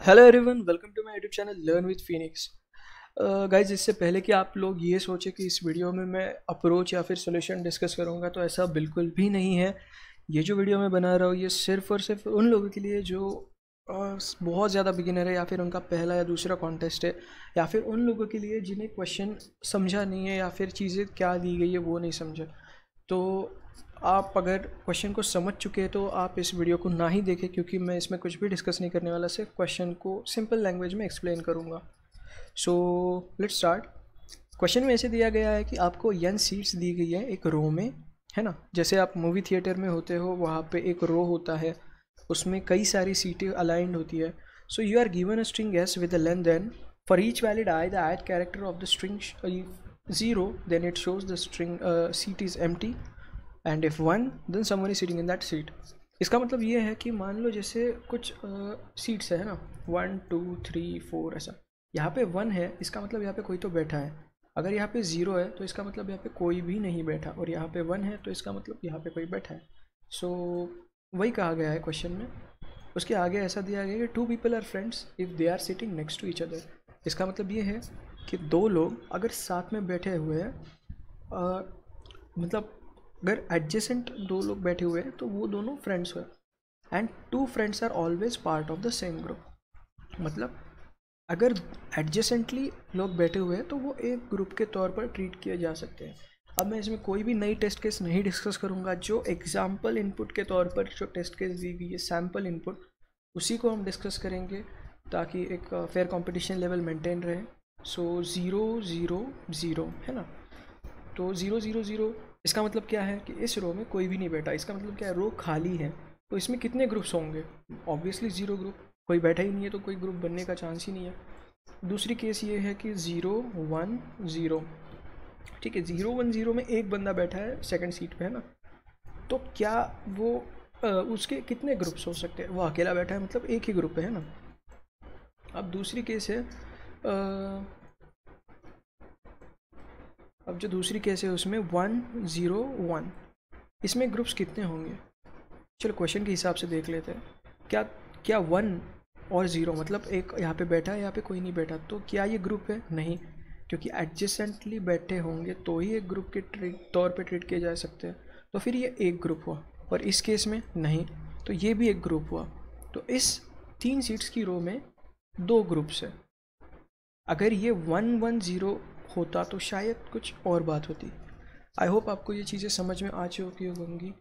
Hello everyone, welcome to my YouTube channel learn with Phoenix. Guys, इससे पहले कि आप लोग ये सोचें कि इस वीडियो में मैं अप्रोच या फिर सोल्यूशन डिस्कस करूँगा, तो ऐसा बिल्कुल भी नहीं है। ये जो वीडियो मैं बना रहा हूँ ये सिर्फ़ और सिर्फ उन लोगों के लिए जो बहुत ज़्यादा बिगिनर है, या फिर उनका पहला या दूसरा कॉन्टेस्ट है, या फिर उन लोगों के लिए जिन्हें क्वेश्चन समझा नहीं है या फिर चीज़ें क्या दी गई है वो नहीं समझा। तो आप अगर क्वेश्चन को समझ चुके हैं तो आप इस वीडियो को ना ही देखें, क्योंकि मैं इसमें कुछ भी डिस्कस नहीं करने वाला, सिर्फ क्वेश्चन को सिंपल लैंग्वेज में एक्सप्लेन करूँगा। So let's start. क्वेश्चन में ऐसे दिया गया है कि आपको n सीट्स दी गई है एक रो में, है ना। जैसे आप मूवी थिएटर में होते हो, वहाँ पे एक रो होता है, उसमें कई सारी सीटें अलाइंड होती है। So you are given a string s with a length n for each valid i the ith character of the string 0, then it shows the string seat is empty, and if 1 then someone is sitting in that seat. इसका मतलब ये है कि मान लो जैसे कुछ seats है ना, 1 2 3 4 ऐसा। यहाँ पे 1 है, इसका मतलब यहाँ पे कोई तो बैठा है। अगर यहाँ पे 0 है तो इसका मतलब यहाँ पे कोई भी नहीं बैठा, और यहाँ पे 1 है तो इसका मतलब यहाँ पे कोई बैठा है। सो वही कहा गया है क्वेश्चन में। उसके आगे ऐसा दिया गया है कि 2 people are friends if they are sitting next to each other. इसका मतलब ये है कि दो लोग अगर साथ में बैठे हुए हैं, मतलब अगर एडजेसेंट दो लोग बैठे हुए हैं तो वो दोनों फ्रेंड्स हुए। And 2 friends are always part of the same group. मतलब अगर एडजेसेंटली लोग बैठे हुए हैं तो वो एक ग्रुप के तौर पर ट्रीट किए जा सकते हैं। अब मैं इसमें कोई भी नई टेस्ट केस नहीं डिस्कस करूँगा। जो एग्जाम्पल इनपुट के तौर पर जो टेस्ट केस दी गई है, सैम्पल इनपुट, उसी को हम डिस्कस करेंगे ताकि एक फेयर कंपटीशन लेवल मेंटेन रहे। सो 0 0 0 है ना। तो 0 0 0 इसका मतलब क्या है कि इस रो में कोई भी नहीं बैठा। इसका मतलब क्या है, रो खाली है। तो इसमें कितने ग्रुप्स होंगे? Obviously 0 group. कोई बैठा ही नहीं है तो कोई ग्रुप बनने का चांस ही नहीं है। दूसरी केस ये है कि 0 1 0। ठीक है, 0 1 0 में एक बंदा बैठा है सेकंड सीट पे, है ना। तो क्या वो उसके कितने ग्रुप्स हो सकते हैं? वो अकेला बैठा है, मतलब एक ही ग्रुप है ना। अब दूसरी केस है, अब जो दूसरी केस है उसमें 1 0 1, इसमें ग्रुप्स कितने होंगे? चलो क्वेश्चन के हिसाब से देख लेते हैं। क्या क्या 1 और 0 मतलब एक यहाँ पे बैठा है, यहाँ पे कोई नहीं बैठा, तो क्या ये ग्रुप है? नहीं, क्योंकि एडजेसेंटली बैठे होंगे तो ही एक ग्रुप के तौर पे ट्रीट किए जा सकते हैं। तो फिर ये एक ग्रुप हुआ। और इस केस में नहीं, तो ये भी एक ग्रुप हुआ। तो इस 3 सीट्स की रो में 2 ग्रुप्स है। अगर ये 1 1 0 होता तो शायद कुछ और बात होती। आई होप आपको ये चीज़ें समझ में आ चुकी होंगी।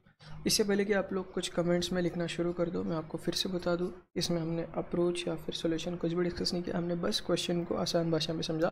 इससे पहले कि आप लोग कुछ कमेंट्स में लिखना शुरू कर दो, मैं आपको फिर से बता दूं, इसमें हमने अप्रोच या फिर सॉल्यूशन कुछ भी डिस्कस नहीं किया। हमने बस क्वेश्चन को आसान भाषा में समझा।